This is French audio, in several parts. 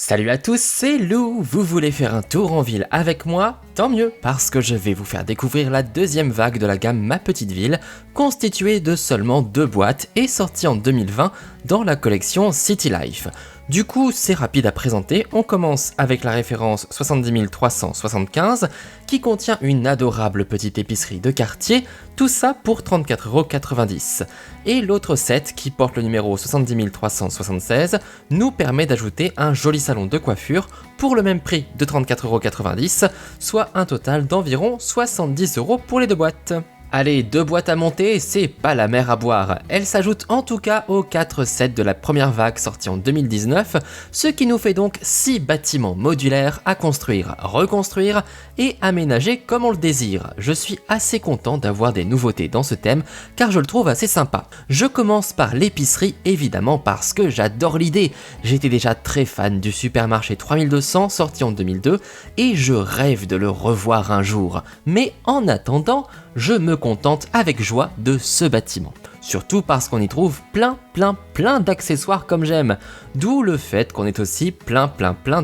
Salut à tous, c'est Lou. Vous voulez faire un tour en ville avec moi? Tant mieux, parce que je vais vous faire découvrir la deuxième vague de la gamme Ma Petite Ville, constituée de seulement 2 boîtes et sortie en 2020 dans la collection City Life. Du coup, c'est rapide à présenter, on commence avec la référence 70 375 qui contient une adorable petite épicerie de quartier, tout ça pour 34,90€. Et l'autre set qui porte le numéro 70 376 nous permet d'ajouter un joli salon de coiffure pour le même prix de 34,90€, soit un total d'environ 70€ pour les 2 boîtes. Allez, 2 boîtes à monter, c'est pas la mer à boire. Elles s'ajoutent en tout cas aux 4 sets de la première vague sortie en 2019, ce qui nous fait donc 6 bâtiments modulaires à construire, reconstruire et aménager comme on le désire. Je suis assez content d'avoir des nouveautés dans ce thème car je le trouve assez sympa. Je commence par l'épicerie évidemment parce que j'adore l'idée. J'étais déjà très fan du supermarché 3200 sorti en 2002 et je rêve de le revoir un jour. Mais en attendant, je me contente avec joie de ce bâtiment. Surtout parce qu'on y trouve plein d'accessoires comme j'aime. D'où le fait qu'on ait aussi plein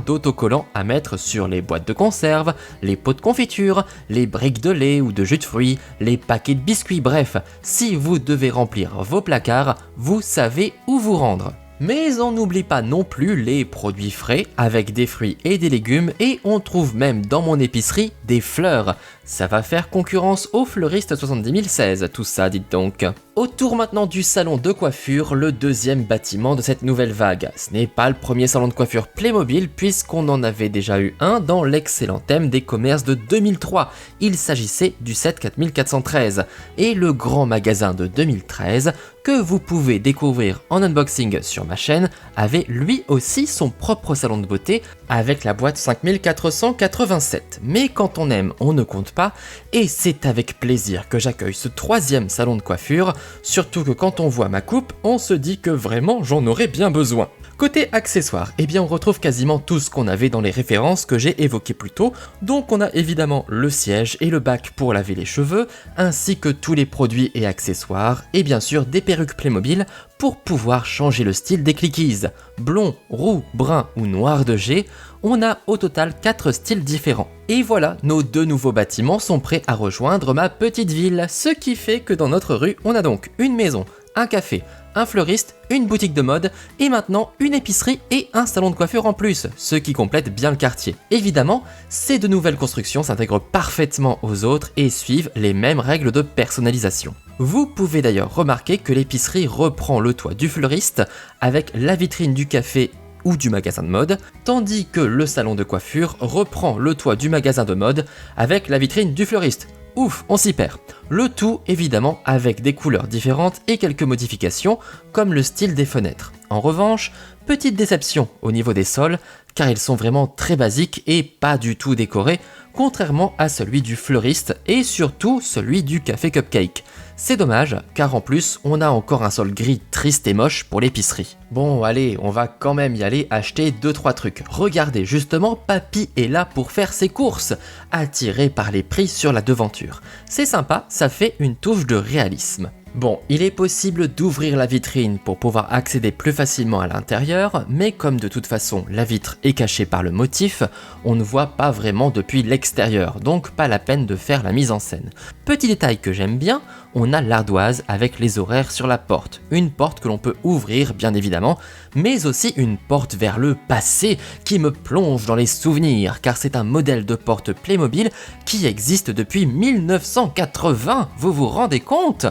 d'autocollants à mettre sur les boîtes de conserve, les pots de confiture, les briques de lait ou de jus de fruits, les paquets de biscuits, bref, si vous devez remplir vos placards, vous savez où vous rendre. Mais on n'oublie pas non plus les produits frais avec des fruits et des légumes et on trouve même dans mon épicerie des fleurs. Ça va faire concurrence au fleuriste 70016, tout ça dites donc. Autour maintenant du salon de coiffure, le deuxième bâtiment de cette nouvelle vague. Ce n'est pas le premier salon de coiffure Playmobil puisqu'on en avait déjà eu un dans l'excellent thème des commerces de 2003. Il s'agissait du set 4413 et le grand magasin de 2013 que vous pouvez découvrir en unboxing sur ma chaîne avait lui aussi son propre salon de beauté avec la boîte 5487. Mais quand on aime, on ne compte pas et c'est avec plaisir que j'accueille ce troisième salon de coiffure, surtout que quand on voit ma coupe, on se dit que vraiment j'en aurais bien besoin. Côté accessoires, eh bien on retrouve quasiment tout ce qu'on avait dans les références que j'ai évoquées plus tôt, donc on a évidemment le siège et le bac pour laver les cheveux, ainsi que tous les produits et accessoires, et bien sûr des perruques Playmobil pour pouvoir changer le style des clickies. Blond, roux, brun ou noir de G, on a au total 4 styles différents. Et voilà, nos 2 nouveaux bâtiments sont prêts à rejoindre ma petite ville, ce qui fait que dans notre rue, on a donc une maison, un café, un fleuriste, une boutique de mode et maintenant une épicerie et un salon de coiffure en plus, ce qui complète bien le quartier. Évidemment, ces 2 nouvelles constructions s'intègrent parfaitement aux autres et suivent les mêmes règles de personnalisation. Vous pouvez d'ailleurs remarquer que l'épicerie reprend le toit du fleuriste avec la vitrine du café ou du magasin de mode, tandis que le salon de coiffure reprend le toit du magasin de mode avec la vitrine du fleuriste. Ouf, on s'y perd. Le tout évidemment avec des couleurs différentes et quelques modifications comme le style des fenêtres. En revanche, petite déception au niveau des sols car ils sont vraiment très basiques et pas du tout décorés, contrairement à celui du fleuriste et surtout celui du café Cupcake. C'est dommage, car en plus, on a encore un sol gris triste et moche pour l'épicerie. Bon, allez, on va quand même y aller acheter 2-3 trucs. Regardez, justement, Papy est là pour faire ses courses, attiré par les prix sur la devanture. C'est sympa, ça fait une touche de réalisme. Bon, il est possible d'ouvrir la vitrine pour pouvoir accéder plus facilement à l'intérieur, mais comme de toute façon la vitre est cachée par le motif, on ne voit pas vraiment depuis l'extérieur, donc pas la peine de faire la mise en scène. Petit détail que j'aime bien, on a l'ardoise avec les horaires sur la porte, une porte que l'on peut ouvrir bien évidemment, mais aussi une porte vers le passé qui me plonge dans les souvenirs, car c'est un modèle de porte Playmobil qui existe depuis 1980, vous vous rendez compte ?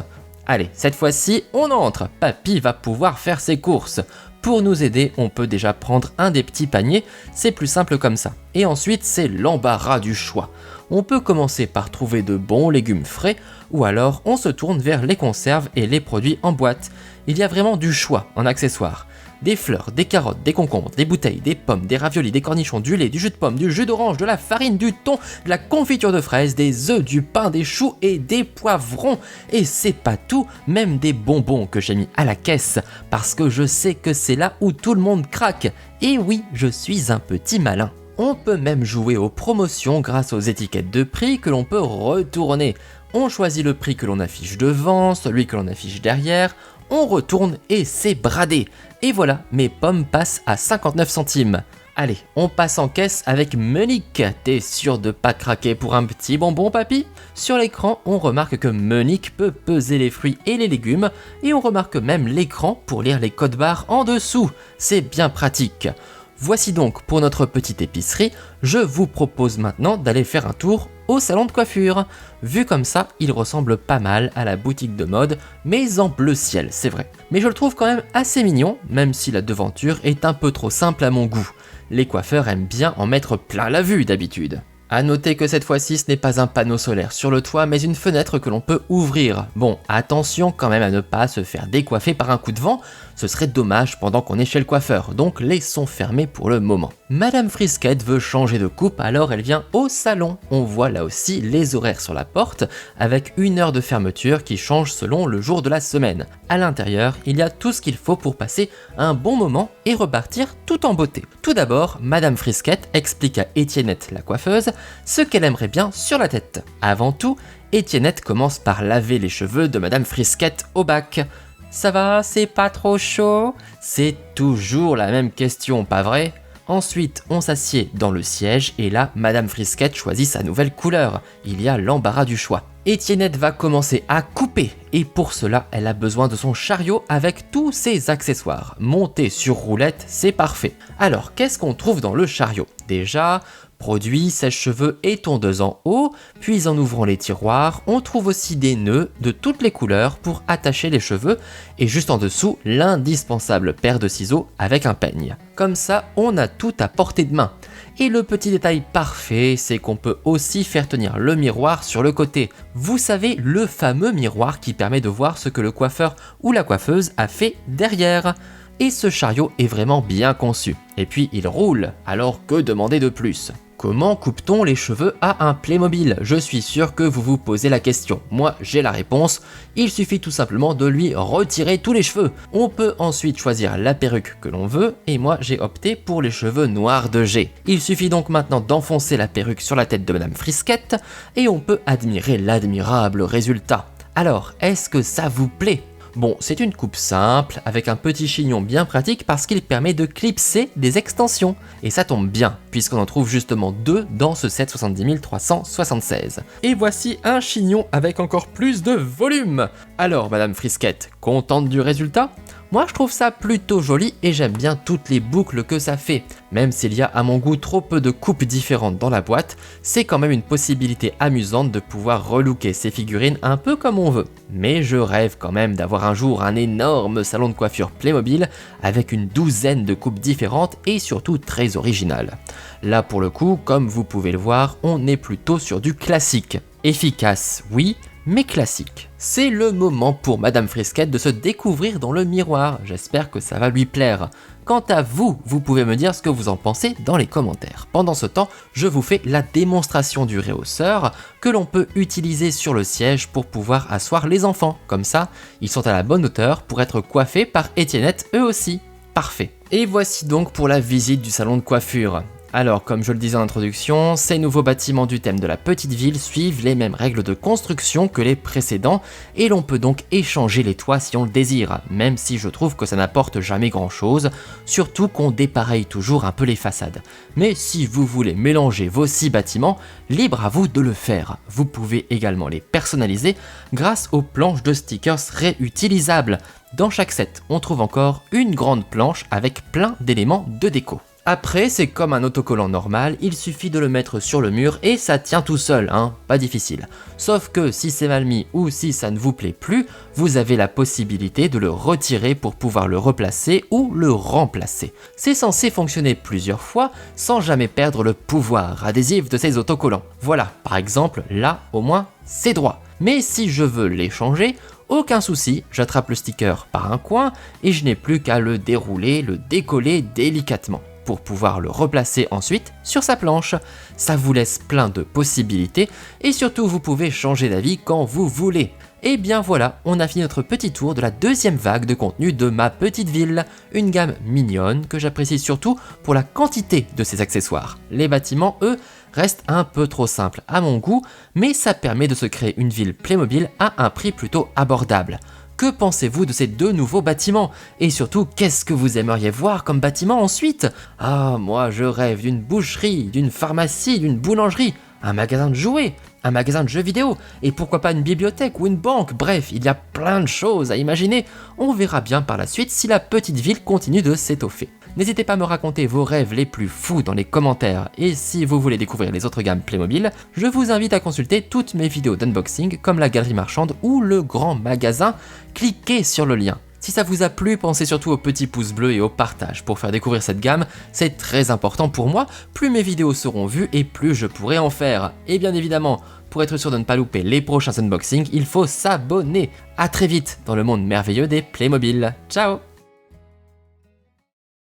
Allez, cette fois-ci, on entre. Papy va pouvoir faire ses courses. Pour nous aider, on peut déjà prendre un des petits paniers, c'est plus simple comme ça. Et ensuite, c'est l'embarras du choix. On peut commencer par trouver de bons légumes frais, ou alors on se tourne vers les conserves et les produits en boîte. Il y a vraiment du choix en accessoires. Des fleurs, des carottes, des concombres, des bouteilles, des pommes, des raviolis, des cornichons, du lait, du jus de pomme, du jus d'orange, de la farine, du thon, de la confiture de fraises, des œufs, du pain, des choux et des poivrons. Et c'est pas tout, même des bonbons que j'ai mis à la caisse, parce que je sais que c'est là où tout le monde craque. Et oui, je suis un petit malin. On peut même jouer aux promotions grâce aux étiquettes de prix que l'on peut retourner. On choisit le prix que l'on affiche devant, celui que l'on affiche derrière, on retourne et c'est bradé. Et voilà, mes pommes passent à 59 centimes. Allez, on passe en caisse avec Monique. T'es sûr de pas craquer pour un petit bonbon, papy? Sur l'écran, on remarque que Monique peut peser les fruits et les légumes, et on remarque même l'écran pour lire les codes barres en dessous. C'est bien pratique. Voici donc pour notre petite épicerie, je vous propose maintenant d'aller faire un tour au salon de coiffure. Vu comme ça, il ressemble pas mal à la boutique de mode, mais en bleu ciel, c'est vrai. Mais je le trouve quand même assez mignon, même si la devanture est un peu trop simple à mon goût. Les coiffeurs aiment bien en mettre plein la vue d'habitude. A noter que cette fois-ci ce n'est pas un panneau solaire sur le toit mais une fenêtre que l'on peut ouvrir. Bon, attention quand même à ne pas se faire décoiffer par un coup de vent, ce serait dommage pendant qu'on est chez le coiffeur, donc laissons fermer pour le moment. Madame Frisquette veut changer de coupe alors elle vient au salon. On voit là aussi les horaires sur la porte avec une heure de fermeture qui change selon le jour de la semaine. À l'intérieur, il y a tout ce qu'il faut pour passer un bon moment et repartir tout en beauté. Tout d'abord, Madame Frisquette explique à Étiennette la coiffeuse ce qu'elle aimerait bien sur la tête. Avant tout, Étiennette commence par laver les cheveux de Madame Frisquette au bac. Ça va, c'est pas trop chaud? C'est toujours la même question, pas vrai? Ensuite, on s'assied dans le siège et là, Madame Frisquette choisit sa nouvelle couleur. Il y a l'embarras du choix. Étiennette va commencer à couper et pour cela, elle a besoin de son chariot avec tous ses accessoires. Monté sur roulette, c'est parfait. Alors, qu'est-ce qu'on trouve dans le chariot? Déjà, produits, sèche-cheveux et tondeuse en haut, puis en ouvrant les tiroirs, on trouve aussi des nœuds de toutes les couleurs pour attacher les cheveux et juste en dessous, l'indispensable paire de ciseaux avec un peigne. Comme ça, on a tout à portée de main. Et le petit détail parfait, c'est qu'on peut aussi faire tenir le miroir sur le côté. Vous savez, le fameux miroir qui permet de voir ce que le coiffeur ou la coiffeuse a fait derrière. Et ce chariot est vraiment bien conçu. Et puis il roule, alors que demander de plus? Comment coupe-t-on les cheveux à un Playmobil? Je suis sûr que vous vous posez la question. Moi, j'ai la réponse. Il suffit tout simplement de lui retirer tous les cheveux. On peut ensuite choisir la perruque que l'on veut, et moi, j'ai opté pour les cheveux noirs de G. Il suffit donc maintenant d'enfoncer la perruque sur la tête de Madame Frisquette, et on peut admirer l'admirable résultat. Alors, est-ce que ça vous plaît? Bon, c'est une coupe simple, avec un petit chignon bien pratique parce qu'il permet de clipser des extensions. Et ça tombe bien, puisqu'on en trouve justement deux dans ce set 70 376. Et voici un chignon avec encore plus de volume. Alors, Madame Frisquette, contente du résultat? Moi je trouve ça plutôt joli et j'aime bien toutes les boucles que ça fait. Même s'il y a à mon goût trop peu de coupes différentes dans la boîte, c'est quand même une possibilité amusante de pouvoir relooker ces figurines un peu comme on veut. Mais je rêve quand même d'avoir un jour un énorme salon de coiffure Playmobil avec une douzaine de coupes différentes et surtout très originales. Là pour le coup, comme vous pouvez le voir, on est plutôt sur du classique. Efficace, oui, mais classique. C'est le moment pour Madame Frisquette de se découvrir dans le miroir, j'espère que ça va lui plaire. Quant à vous, vous pouvez me dire ce que vous en pensez dans les commentaires. Pendant ce temps, je vous fais la démonstration du rehausseur que l'on peut utiliser sur le siège pour pouvoir asseoir les enfants. Comme ça, ils sont à la bonne hauteur pour être coiffés par Étiennette eux aussi. Parfait. Et voici donc pour la visite du salon de coiffure. Alors, comme je le disais en introduction, ces nouveaux bâtiments du thème de la petite ville suivent les mêmes règles de construction que les précédents et l'on peut donc échanger les toits si on le désire, même si je trouve que ça n'apporte jamais grand chose, surtout qu'on dépareille toujours un peu les façades. Mais si vous voulez mélanger vos 6 bâtiments, libre à vous de le faire. Vous pouvez également les personnaliser grâce aux planches de stickers réutilisables. Dans chaque set, on trouve encore une grande planche avec plein d'éléments de déco. Après, c'est comme un autocollant normal, il suffit de le mettre sur le mur et ça tient tout seul, hein, pas difficile. Sauf que si c'est mal mis ou si ça ne vous plaît plus, vous avez la possibilité de le retirer pour pouvoir le replacer ou le remplacer. C'est censé fonctionner plusieurs fois sans jamais perdre le pouvoir adhésif de ces autocollants. Voilà, par exemple, là au moins c'est droit. Mais si je veux les changer, aucun souci, j'attrape le sticker par un coin et je n'ai plus qu'à le dérouler, le décoller délicatement pour pouvoir le replacer ensuite sur sa planche. Ça vous laisse plein de possibilités et surtout vous pouvez changer d'avis quand vous voulez. Et bien voilà, on a fini notre petit tour de la deuxième vague de contenu de ma petite ville. Une gamme mignonne que j'apprécie surtout pour la quantité de ses accessoires. Les bâtiments, eux, restent un peu trop simples à mon goût, mais ça permet de se créer une ville Playmobil à un prix plutôt abordable. Que pensez-vous de ces deux nouveaux bâtiments? Et surtout, qu'est-ce que vous aimeriez voir comme bâtiment ensuite? Ah, moi je rêve d'une boucherie, d'une pharmacie, d'une boulangerie, un magasin de jouets, un magasin de jeux vidéo, et pourquoi pas une bibliothèque ou une banque, bref, il y a plein de choses à imaginer. On verra bien par la suite si la petite ville continue de s'étoffer. N'hésitez pas à me raconter vos rêves les plus fous dans les commentaires, et si vous voulez découvrir les autres gammes Playmobil, je vous invite à consulter toutes mes vidéos d'unboxing comme la galerie marchande ou le grand magasin, cliquez sur le lien. Si ça vous a plu, pensez surtout au petit pouce bleu et au partage pour faire découvrir cette gamme, c'est très important pour moi, plus mes vidéos seront vues et plus je pourrai en faire. Et bien évidemment, pour être sûr de ne pas louper les prochains unboxings, il faut s'abonner. A très vite dans le monde merveilleux des Playmobil. Ciao!